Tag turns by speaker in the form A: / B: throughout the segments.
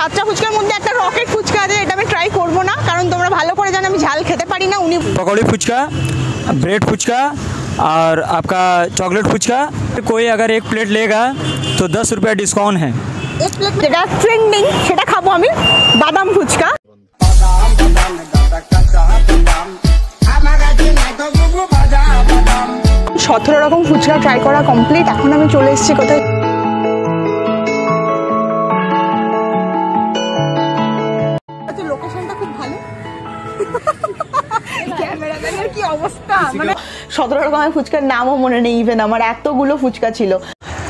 A: সাতটা ফুচকার মধ্যে একটা রকেট ফুচকা আছে, এটা আমি ট্রাই করবো না, কারণ তোমরা ভালো করে জানো আমি ঝাল খেতে পারি না। উনি
B: पकौड़ी फुचका, ब्रेड फुचका और आपका चॉकलेट फुचका। कोई अगर एक प्लेट लेगा तो 10 रुपया डिस्काउंट है।
A: এক প্লেট যেটা ট্রেন্ডিং সেটা খাবো আমি, বাদাম ফুচকা। 17 রকম ফুচকা ট্রাই করা কমপ্লিট। এখন আমি চলে এসেছি কোথায়, লোকেশনটা খুব ভালো। ক্যামেরাম্যানের কি অবস্থা, মানে 17 রকমের ফুচকার নামও মনে নেই ইভেন আমার, এতগুলো ফুচকা ছিল।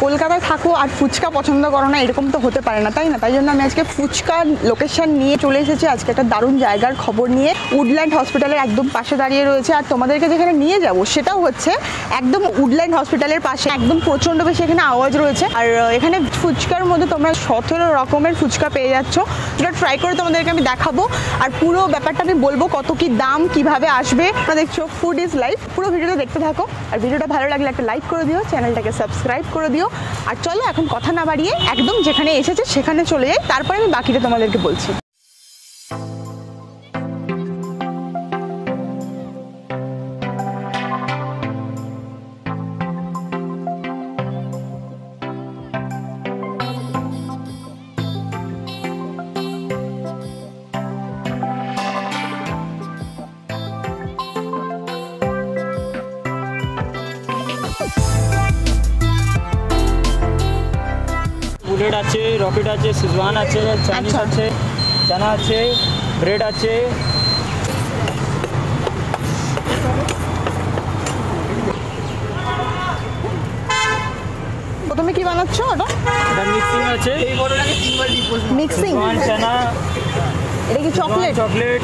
A: কলকাতায় থাকো আর ফুচকা পছন্দ করো না, এরকম তো হতে পারে না, তাই না? তাই জন্য আমি আজকে ফুচকার লোকেশন নিয়ে চলে এসেছি। আজকে একটা দারুণ জায়গার খবর নিয়ে, উডল্যান্ড হসপিটালের একদম পাশে দাঁড়িয়ে রয়েছে। আর তোমাদেরকে যেখানে নিয়ে যাব সেটাও হচ্ছে একদম উডল্যান্ড হসপিটালের পাশে, একদম প্রচণ্ড বেশি এখানে আওয়াজ রয়েছে। আর এখানে ফুচকার মধ্যে তোমরা 17 রকমের ফুচকা পেয়ে যাচ্ছ, যেটা ট্রাই করে তোমাদেরকে আমি দেখাবো। আর পুরো ব্যাপারটা আমি বলবো কত কি দাম, কিভাবে আসবে। তোমরা দেখছো ফুড ইজ লাইফ, পুরো ভিডিওটা দেখতে থাকো। আর ভিডিওটা ভালো লাগলে একটা লাইক করে দিও, চ্যানেলটাকে সাবস্ক্রাইব করে দিও। আর চলো এখন কথা না বাড়িয়ে একদম যেখানে এসেছে সেখানে চলে যাই, তারপরে আমি বাকিটা তোমাদেরকে বলছি।
B: बुलेट आछे, रॉकेट आछे, सिजवान आछे, चाइनीज आछे, चना आछे, ब्रेड आछे।
A: প্রথমে কি বানাচ্ছ ওটা?
B: এটা মিক্সিং আছে,
A: মিক্সিং
B: চানা।
A: এটা কি চকলেট?
B: Chocolate,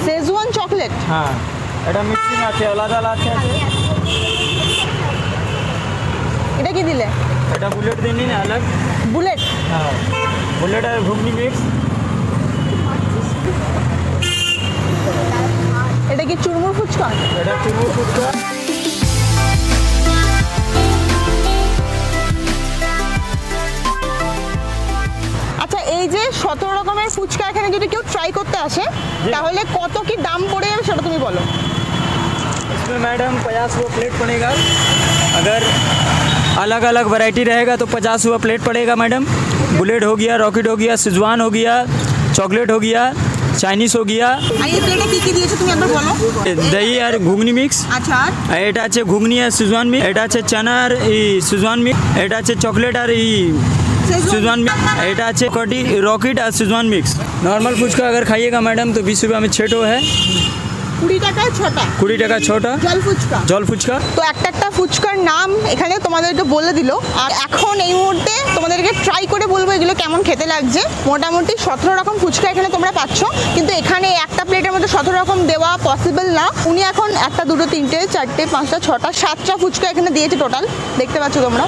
A: schezwan chocolate.
B: হ্যাঁ এটা মিক্সিং আছে, আলাদা আলাদা আছে।
A: এটা কি দিলে?
B: এটা বুলেট দেনি না अलग
A: বুলেট।
B: হ্যাঁ বুলেট আর ঘুগনি মিক্স।
A: এটা কি চুরমুর ফুচকা?
B: এটা চুরমুর ফুচকা।
A: আচ্ছা, এই যে 17 রকমের ফুচকা এখানে যদি কেউ ট্রাই করতে আসে তাহলে কত কি দাম পড়ে যাবে সেটা তুমি বলো।
B: इसमें मैडम 50 रुपये प्लेट पड़ेगा। अगर अलग अलग वैरायटी रहेगा तो 50 रुपये प्लेट पड़ेगा मैडम। बुलेट हो गया, रॉकेट हो गया, सिजवान हो गया, चॉकलेट हो गया, चाइनीज हो गया।
A: আর এই প্লেটে কি কি দিয়েছো তুমি একবার বলো।
B: दही और घुगनी मिक्स।
A: আচ্ছা,
B: আর এটা আছে ঘুগনি আর সিজওয়ান মিক্স। এটা আছে চানা আর সিজওয়ান মিক্স। এটা আছে চকলেট আর सिजवान मिक्स। এটা আছে कटी रॉकेट और सिजवान मिक्स। नॉर्मल फुचका अगर खाइएगा मैडम तो 20 रुपये में 6 है।
A: 20 টাকায় 6টা।
B: 20 টাকা 6টা
A: জল ফুচকা।
B: জল ফুচকা।
A: তো একটা একটা ফুচকার নাম এখানে তোমাদেরকে বলে দিল। আর এখন এই মুহূর্তে তোমাদেরকে ট্রাই করে বলবো এগুলো কেমন খেতে লাগছে। মোটামুটি 17 রকম ফুচকা এখানে তোমরা পাচ্ছ, কিন্তু এখানে একটা প্লেটের মধ্যে 17 রকম দেওয়া পসিবল না। উনি এখন 1, 2, 3, 4, 5, 6টা 7টা ফুচকা এখানে দিয়েছে টোটাল, দেখতে পাচ্ছ তোমরা।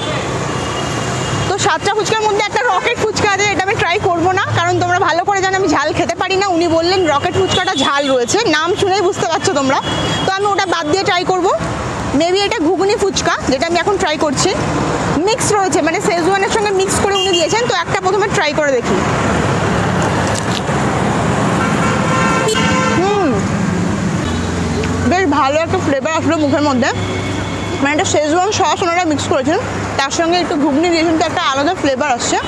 A: তো 7টা ফুচকার মধ্যে একটা রকেট ফুচকা আছে, এটা আমি ট্রাই করবো না, কারণ তোমরা ভালো করে জানো আমি ঝাল খেতে পারি না। উনি বললেন রকেট ফুচকাটা ঝাল রয়েছে, নাম শুনেই বুঝতে পারছো তোমরা। তো আমি ওটা বাদ দিয়ে ট্রাই করবো। মেবি এটা ঘুগনি ফুচকা, যেটা আমি এখন ট্রাই করছি। মিক্স রয়েছে, মানে শেজওয়ানের সঙ্গে মিক্স করে উনি দিয়েছেন। তো একটা প্রথমে ট্রাই করে দেখি। বেশ ভালো একটা ফ্লেভার আসলো মুখের মধ্যে, মানে একটা শেজওয়ান সস ওনারা মিক্স করেছেন, তার সঙ্গে একটু ঘুগনি দিয়েছেন, তো একটা আলাদা ফ্লেভার আসছে,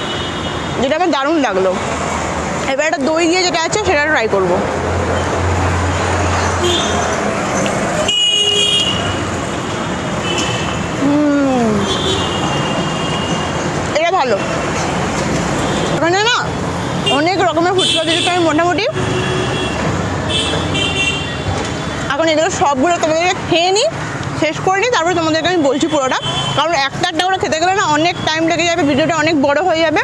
A: যেটা আমার দারুণ লাগলো। এবার একটা দই দিয়ে যেটা আছে সেটা ট্রাই করবো। এটা ভালো। এখানে না অনেক রকমের ফুচকা দিয়েছে, আমি মোটামুটি এখন এগুলো সবগুলো তোমাদেরকে খেয়ে নিই, শেষ করে নিই, তারপরে তোমাদেরকে আমি বলছি পুরোটা, কারণ একটা একটা করে খেতে গেলে না অনেক টাইম লেগে যাবে, ভিডিওটা অনেক বড় হয়ে যাবে।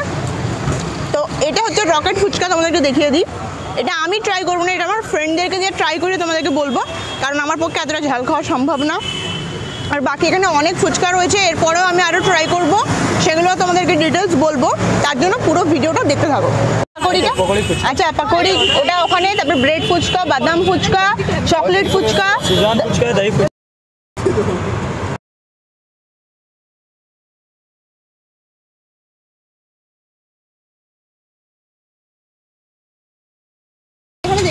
A: তো এটা হচ্ছে রকেট ফুচকা, তোমাদেরকে দেখিয়ে দিই। এটা আমি ট্রাই করবো না, এটা আমার ফ্রেন্ডদেরকে দিয়ে ট্রাই করে তোমাদেরকে বলবো, কারণ আমার পক্ষে এতটা ঝাল খাওয়া সম্ভব না। আর বাকি এখানে অনেক ফুচকা রয়েছে, এরপরেও আমি আরও ট্রাই করব, সেগুলো তোমাদেরকে ডিটেলস বলবো, তার জন্য পুরো ভিডিওটা দেখতে থাকো। আচ্ছা পাকোড়ি ওটা ওখানে, তারপরে ব্রেড ফুচকা, বাদাম ফুচকা, চকলেট ফুচকা।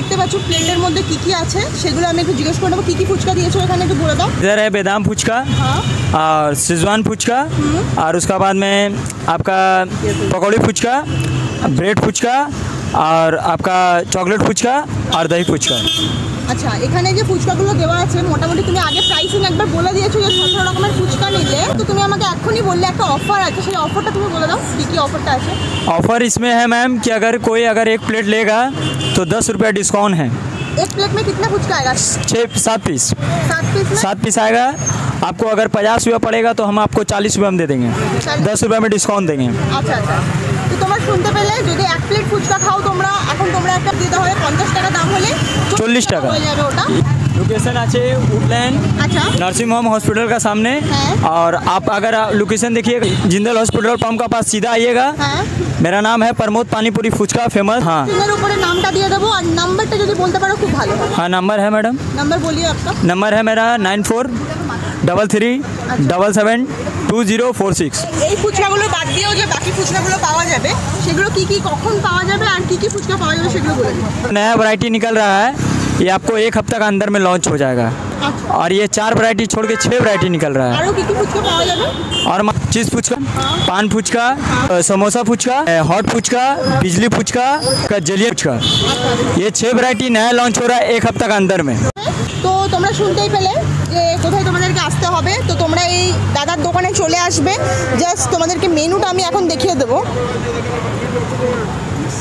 A: দেখতে পাচ্ছ প্লেটের মধ্যে কি কি আছে সেগুলো আমি একটু জিজ্ঞেস করে নেবো। কি কি ফুচকা দিয়েছো এখানে একটু বলে দাও।
B: इधर है बादाम फुचका
A: हाँ।
B: और सिजवान फुचका और उसका बाद में आपका पकौड़ी फुचका, ब्रेड फुचका और आपका चॉकलेट फुचका और दही फुचका।
A: আচ্ছা, এখানে যে ফুচকাগুলো দেওয়া আছে মোটামুটি তুমি আগে প্রাইসিং একবার বলে দিয়েছো যে 17 রকমের ফুচকা নিলে, তো তুমি আমাকে এখনই বললে একটা অফার আছে, সেই অফারটা তুমি বলে দাও কি কি অফারটা আছে।
B: ऑफर इसमें है मैम कि अगर कोई एक प्लेट लेगा तो 10 रुपये डिस्काउंट है।
A: एक प्लेट में कितना फुचका आएगा?
B: 7 पीस
A: 7 पीस में
B: 7 पीस आएगा। आपको अगर 50 रुपये पड़ेगा तो हम आपको 40 रुपये में दे देंगे, 10 रुपये में डिस्काउंट देंगे।
A: আচ্ছা আচ্ছা, তো তোমরা শুনতে পেলে যদি এক প্লেট ফুচকা খাও তোমরা, এখন তোমরা একটা দিতে হবে 50 টাকা দাম হলে
B: 40 টাকা
A: হয়ে যাবে ওটা।
B: लोकेशन আছে वुडलैंड
A: अच्छा।
B: नर्सिंग होम हॉस्पिटल का सामने
A: हाँ।
B: और आप अगर लोकेशन देखिए जिंदल हॉस्पिटल पंप का पास सीधा आइएगा।
A: হ্যাঁ,
B: मेरा नाम है प्रमोद पानीपुरी फुचका फेमस। हाँ
A: স্ক্রিনের উপরে নামটা দিয়ে দেবো, আর নাম্বারটা যদি বলতে পারো খুব ভালো হয়।
B: हाँ नंबर है मैडम,
A: নাম্বার বলিয়ে आपका।
B: नंबर है मेरा 9433772046।
A: এই ফুচকাগুলো বাদ দিয়েও যে বাকি ফুচকাগুলো পাওয়া যাবে সেগুলো কি কি কখন পাওয়া যাবে আর কি কি ফুচকা পাওয়া যাবে সেগুলো বলে দিন।
B: नया वैरायटी निकल रहा है, ये आपको 1 हफ्ता का अंदर में लॉन्च हो जाएगा।
A: আচ্ছা,
B: और ये 4 वैरायटी छोड़ के 6 वैरायटी निकल रहा है।
A: আরো কি কি ফুচকা পাওয়া যাবে?
B: और चीज़ फुचका, पान फुचका, समोसा फुचका, हॉट फुचका, बिजली फुचका, जलिया फुचका, ये 6 वैरायटी नया लॉन्च हो रहा है 1 हफ्ता का अंदर में।
A: তো তোমরা শুনতেই পেলে যে কোথায় তোমাদেরকে আসতে হবে, তো তোমরা এই দাদার দোকানে চলে আসবে। জাস্ট তোমাদেরকে মেনুটা আমি এখন দেখিয়ে দেবো।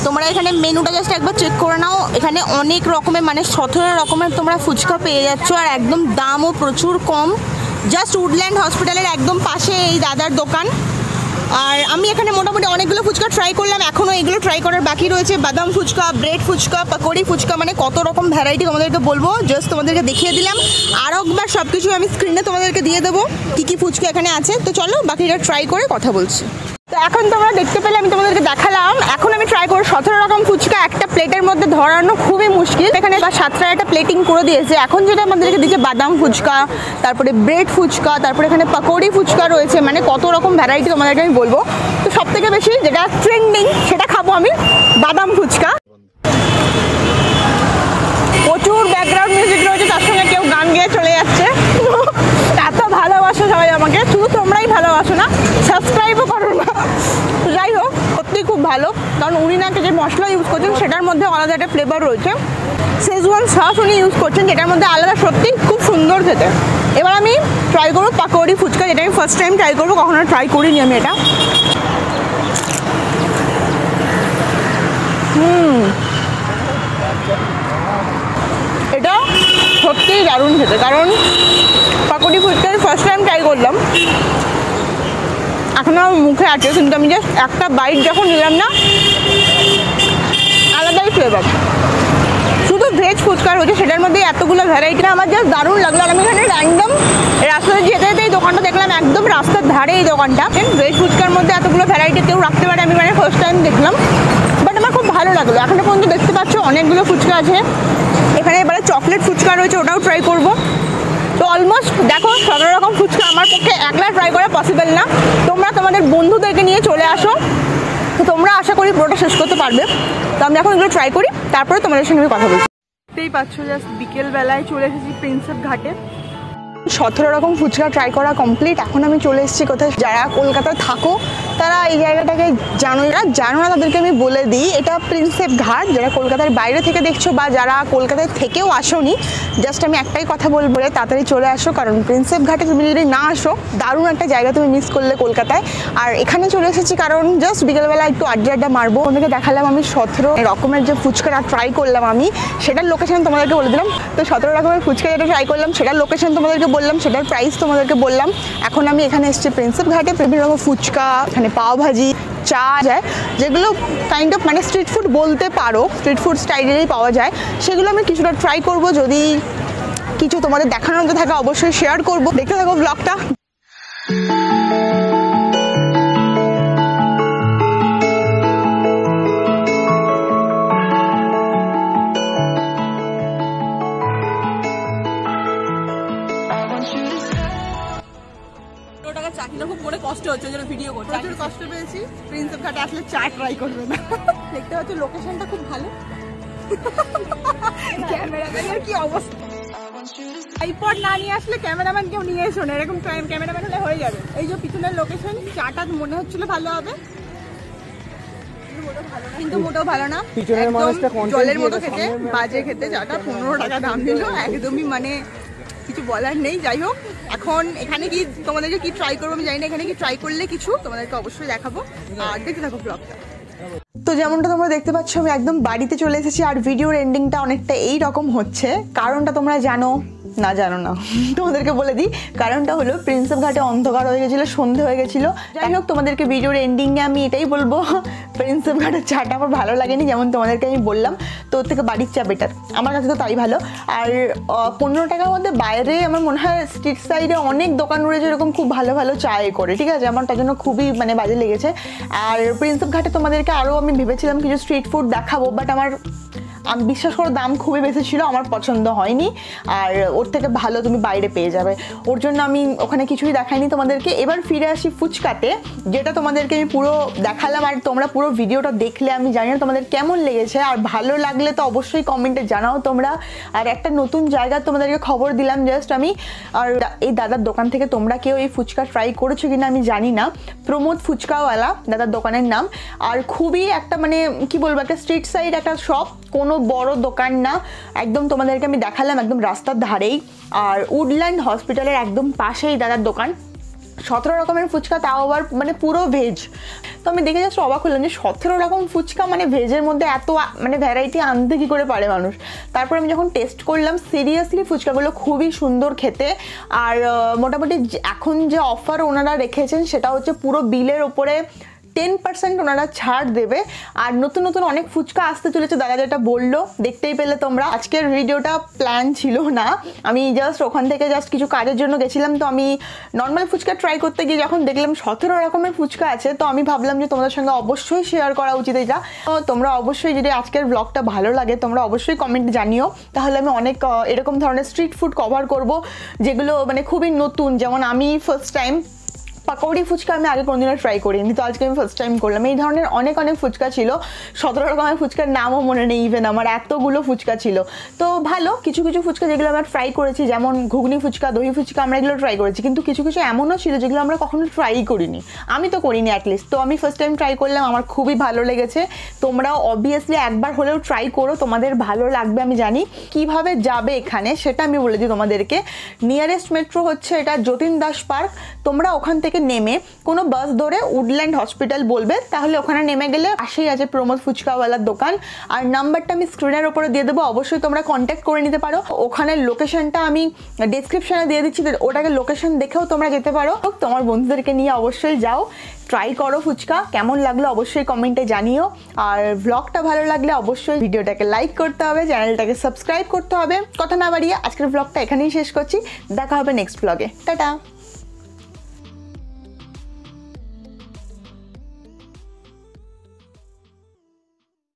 A: তোমরা এখানে মেনুটা জাস্ট একবার চেক করে নাও। এখানে অনেক রকমের মানে 17 রকমের তোমরা ফুচকা পেয়ে যাচ্ছ, আর একদম দামও প্রচুর কম। জাস্ট উডল্যান্ড হসপিটালের একদম পাশে এই দাদার দোকান। আর আমি এখানে মোটামুটি অনেকগুলো ফুচকা ট্রাই করলাম, এখনও এগুলো ট্রাই করার বাকি রয়েছে। বাদাম ফুচকা, ব্রেড ফুচকা, পকোড়ি ফুচকা, মানে কত রকম ভ্যারাইটি তোমাদেরকে বলবো, জাস্ট তোমাদেরকে দেখিয়ে দিলাম। আরও একবার সব কিছু আমি স্ক্রিনে তোমাদেরকে দিয়ে দেবো কী কী ফুচকা এখানে আছে। তো চলো বাকিটা ট্রাই করে কথা বলছি। তো এখন তোমরা দেখতে পেলে আমি তোমাদেরকে দেখালাম, এখন আমি ট্রাই করবো 17 রকম ফুচকা একটা প্লেটের মধ্যে ধরানো খুবই মুশকিল। এখানে 7টা একটা প্লেটিং করে দিয়েছে। এখন যেটা আমাদেরকে দিচ্ছে বাদাম ফুচকা, তারপরে ব্রেড ফুচকা, তারপরে এখানে পকোড়ি ফুচকা রয়েছে, মানে কত রকম ভ্যারাইটি তোমাদেরকে আমি বলবো। তো সব থেকে বেশি যেটা ট্রেন্ডিং সেটা খাবো আমি, বাদাম ফুচকা। প্রচুর ব্যাকগ্রাউন্ড মিউজিক রয়েছে, তার সঙ্গে কেউ গান গেয়ে চলে যাচ্ছে। এত ভালোবাসো সবাই আমাকে, শুধু তোমরাই ভালোবাসো না, সাবস্ক্রাইবও করো না। যাই হোক, সত্যিই খুব ভালো, কারণ উনি নাকি যে মশলা ইউজ করছেন সেটার মধ্যে আলাদা একটা ফ্লেভার রয়েছে। শেজওয়ান সস উনি ইউজ করছেন যেটার মধ্যে আলাদা, সত্যি খুব সুন্দর খেতে। এবার আমি ট্রাই করবো পাকোড়ি ফুচকা, যেটা আমি ফার্স্ট টাইম ট্রাই করবো, কখনো ট্রাই করিনি আমি এটা। এটা সত্যিই দারুণ খেতে, কারণ পাকোড়ি ফুচকা ফার্স্ট টাইম ট্রাই করলাম, এখনও আমার মুখে আছে, কিন্তু আমি জাস্ট একটা বাইট যখন নিলাম না, আলাদাই ফ্লেভার। শুধু ভেজ ফুচকা রয়েছে, সেটার মধ্যে এতগুলো ভ্যারাইটি, আমার জাস্ট দারুণ লাগলো। আর আমি এখানে র্যান্ডম রাস্তাতে যেতে যেতে এই দোকানটা দেখলাম, একদম রাস্তার ধারে এই দোকানটা। ভেজ ফুচকার মধ্যে এতগুলো ভ্যারাইটি কেউ রাখতে পারে আমি মানে ফার্স্ট টাইম দেখলাম, বাট আমার খুব ভালো লাগলো। এখনো পর্যন্ত দেখতে পাচ্ছ অনেকগুলো ফুচকা আছে। এখানে এবারে চকলেট ফুচকা রয়েছে, ওটাও ট্রাই করবো। তো অলমোস্ট দেখো 17 রকম ফুচকা আমার পক্ষে একলা ট্রাই করা পসিবল না। তোমরা তোমাদের বন্ধুদেরকে নিয়ে চলে আসো, তো তোমরা আশা করি পুরোটা শেষ করতে পারবে। তো আমি এখন এগুলো ট্রাই করি, তারপরে তোমাদের সঙ্গে কথা বলছি। দেখতেই পাচ্ছ জাস্ট বিকেলবেলায় চলে এসেছি প্রিন্সেপ ঘাটে। 17 রকম ফুচকা ট্রাই করা কমপ্লিট। এখন আমি চলে এসেছি কোথায়, যারা কলকাতায় থাকো তারা এই জায়গাটাকে জানো, যারা জানো না তাদেরকে আমি বলে দিই, এটা প্রিন্সেপ ঘাট। যারা কলকাতার বাইরে থেকে দেখছো বা যারা কলকাতায় থেকেও আসোনি, জাস্ট আমি একটাই কথা বলবো, তাড়াতাড়ি চলে আসো, কারণ প্রিন্সেপ ঘাটে তুমি যদি না আসো, দারুণ একটা জায়গা তুমি মিস করলে কলকাতায়। আর এখানে চলে এসেছি কারণ জাস্ট বিকেলবেলা একটু আড্ডা মারবো। ওদেরকে দেখালাম আমি 17 রকমের যে ফুচকাটা ট্রাই করলাম আমি, সেটার লোকেশন তোমাদেরকে বলে দিলাম। তো 17 রকমের ফুচকা যেটা ট্রাই করলাম সেটার লোকেশন তোমাদেরকে বললাম, সেটার প্রাইস তোমাদেরকে বললাম। এখন আমি এখানে এসেছি প্রিন্সেপ ঘাটে। বিভিন্ন রকম ফুচকা, এখানে পাওভাজি, চা যায়, যেগুলো কাইন্ড অফ মানে স্ট্রিট ফুড বলতে পারো, স্ট্রিট ফুড স্টাইলেরই পাওয়া যায়, সেগুলো আমি কিছুটা ট্রাই করব। যদি কিছু তোমাদের দেখানোর মতো থাকে অবশ্যই শেয়ার করব, দেখতে থাকো ব্লগটা। চা কিনা খুব করে কষ্ট হচ্ছে, যেন ভিডিও করতে প্রচুর কষ্ট পেয়েছি। প্রিন্সেপ ঘাটে আসলে চা ট্রাই করবে না। দেখতে পাচ্ছ লোকেশনটা খুব ভালো। ক্যামেরাম্যানের কি অবস্থা, ট্রাইপড না নিয়ে আসলে ক্যামেরাম্যান কেউ নিয়ে এসো না, এরকম ক্যামেরাম্যান হলে হয়ে যাবে। এই যে পিছনের লোকেশন, চাটা মনে হচ্ছিল ভালো হবে কিন্তু মোটেও ভালো না, একদম জলের মতো খেতে, বাজে খেতে। চাটা 15 টাকা দাম নিল, একদমই মানে কিছু বলার নেই। যাই হোক, এখন এখানে কি তোমাদেরকে কি ট্রাই করবো আমি জানি না, এখানে কি ট্রাই করলে কিছু তোমাদেরকে অবশ্যই দেখাবো, আর দেখতে থাকো ব্লগটা। তো যেমনটা তোমরা দেখতে পাচ্ছ আমি একদম বাড়িতে চলে এসেছি, আর ভিডিওর এন্ডিংটা অনেকটা এই রকম হচ্ছে। কারণটা তোমরা জানো না, জানো না, তোমাদেরকে বলে দিই। কারণটা হলো প্রিন্সেপ ঘাটে অন্ধকার হয়ে গেছিলো, সন্ধে হয়ে গেছিলো। যাই হোক, তোমাদেরকে ভিডিওর এন্ডিংয়ে আমি এটাই বলবো, প্রিন্সেপ ঘাটের চাটা আমার ভালো লাগেনি, যেমন তোমাদেরকে আমি বললাম। তো ওর থেকে বাড়ির চা বেটার, আমার কাছে তো তাই ভালো। আর 15 টাকার মধ্যে বাইরে আমার মনে হয় স্ট্রিট সাইডে অনেক দোকান রয়েছে এরকম খুব ভালো ভালো চায় করে, ঠিক আছে। আমার তার জন্য খুবই মানে বাজে লেগেছে। আর প্রিন্সেপ ঘাটে তোমাদেরকে আরও আমি ভেবেছিলাম কিছু স্ট্রিট ফুড দেখাবো, বাট আমি বিশ্বাস করো দাম খুবই বেশি ছিল, আমার পছন্দ হয়নি। আর ওর থেকে ভালো তুমি বাইরে পেয়ে যাবে, ওর জন্য আমি ওখানে কিছুই দেখাইনি তোমাদেরকে। এবার ফিরে আসি ফুচকাতে, যেটা তোমাদেরকে আমি পুরো দেখালাম, আর তোমরা পুরো ভিডিওটা দেখলে আমি জানি না তোমাদের কেমন লেগেছে। আর ভালো লাগলে তো অবশ্যই কমেন্টে জানাও তোমরা। আর একটা নতুন জায়গা তোমাদেরকে খবর দিলাম জাস্ট আমি। আর এই দাদার দোকান থেকে তোমরা কেউ এই ফুচকা ট্রাই করেছো কিনা আমি জানি না, প্রমোদ ফুচকাওয়ালা দাদার দোকানের নাম। আর খুবই একটা মানে কি বলবো, একটা স্ট্রিট সাইড একটা শপ, কোনো বড় দোকান না, একদম তোমাদেরকে আমি দেখালাম একদম রাস্তার ধারেই। আর উডল্যান্ড হসপিটালের একদম পাশেই দাদার দোকান। 17 রকমের ফুচকা, তাও আবার মানে পুরো ভেজ। তো আমি দেখে যাচ্ছি অবাক হলাম যে 17 রকম ফুচকা মানে ভেজের মধ্যে এত মানে ভ্যারাইটি আনতে কী করে পারে মানুষ। তারপর আমি যখন টেস্ট করলাম, সিরিয়াসলি ফুচকাগুলো খুবই সুন্দর খেতে। আর মোটামুটি এখন যে অফার ওনারা রেখেছেন সেটা হচ্ছে পুরো বিলের ওপরে 10% ওনারা ছাড় দেবে। আর নতুন নতুন অনেক ফুচকা আসতে চলেছে, দাদা যেটা বললো দেখতেই পেলে তোমরা। আজকের ভিডিওটা প্ল্যান ছিল না, আমি জাস্ট ওখান থেকে জাস্ট কিছু কাজের জন্য গেছিলাম। তো আমি নর্মাল ফুচকা ট্রাই করতে গিয়ে যখন দেখলাম 17 রকমের ফুচকা আছে, তো আমি ভাবলাম যে তোমাদের সঙ্গে অবশ্যই শেয়ার করা উচিত এটা। তো তোমরা অবশ্যই যদি আজকের ব্লগটা ভালো লাগে তোমরা অবশ্যই কমেন্টে জানিও, তাহলে আমি অনেক এরকম ধরনের স্ট্রিট ফুড কভার করব যেগুলো মানে খুবই নতুন। যেমন আমি ফার্স্ট টাইম পাকৌড়ি ফুচকা আমি আগে কোনোদিনও ট্রাই করিনি, তো আজকে আমি ফার্স্ট টাইম করলাম। এই ধরনের অনেক অনেক ফুচকা ছিল, 17 রকমের ফুচকার নামও মনে নেই ইভেন আমার, এতগুলো ফুচকা ছিল। তো ভালো কিছু কিছু ফুচকা যেগুলো আমরা ট্রাই করেছি, যেমন ঘুগনি ফুচকা, দহি ফুচকা, আমরা এগুলো ট্রাই করেছি। কিন্তু কিছু কিছু এমনও ছিল যেগুলো আমরা কখনো ট্রাই করিনি, আমি তো করিনি অ্যাটলিস্ট। তো আমি ফার্স্ট টাইম ট্রাই করলাম, আমার খুবই ভালো লেগেছে। তোমরাও অবভিয়াসলি একবার হলেও ট্রাই করো, তোমাদের ভালো লাগবে আমি জানি। কিভাবে যাবে এখানে সেটা আমি বলে দিই তোমাদেরকে। নিয়ারেস্ট মেট্রো হচ্ছে এটা যতীন দাস পার্ক, তোমরা ওখান থেকে নেমে কোনো বাস ধরে উডল্যান্ড হসপিটাল বলবে, তাহলে ওখানে নেমে গেলে পাশেই আছে প্রমোদ ফুচকাওয়ালার দোকান। আর নাম্বারটা আমি স্ক্রিনের ওপরে দিয়ে দেবো, অবশ্যই তোমরা কন্ট্যাক্ট করে নিতে পারো। ওখানের লোকেশনটা আমি ডেসক্রিপশনে দিয়ে দিচ্ছি, ওটাকে লোকেশন দেখেও তোমরা যেতে পারো। তোমার বন্ধুদেরকে নিয়ে অবশ্যই যাও, ট্রাই করো ফুচকা। কেমন লাগলো অবশ্যই কমেন্টে জানিও। আর ব্লগটা ভালো লাগলে অবশ্যই ভিডিওটাকে লাইক করতে হবে, চ্যানেলটাকে সাবস্ক্রাইব করতে হবে। কথা না বাড়িয়ে আজকের ব্লগটা এখানেই শেষ করছি, দেখা হবে নেক্সট ব্লগে, টাটা।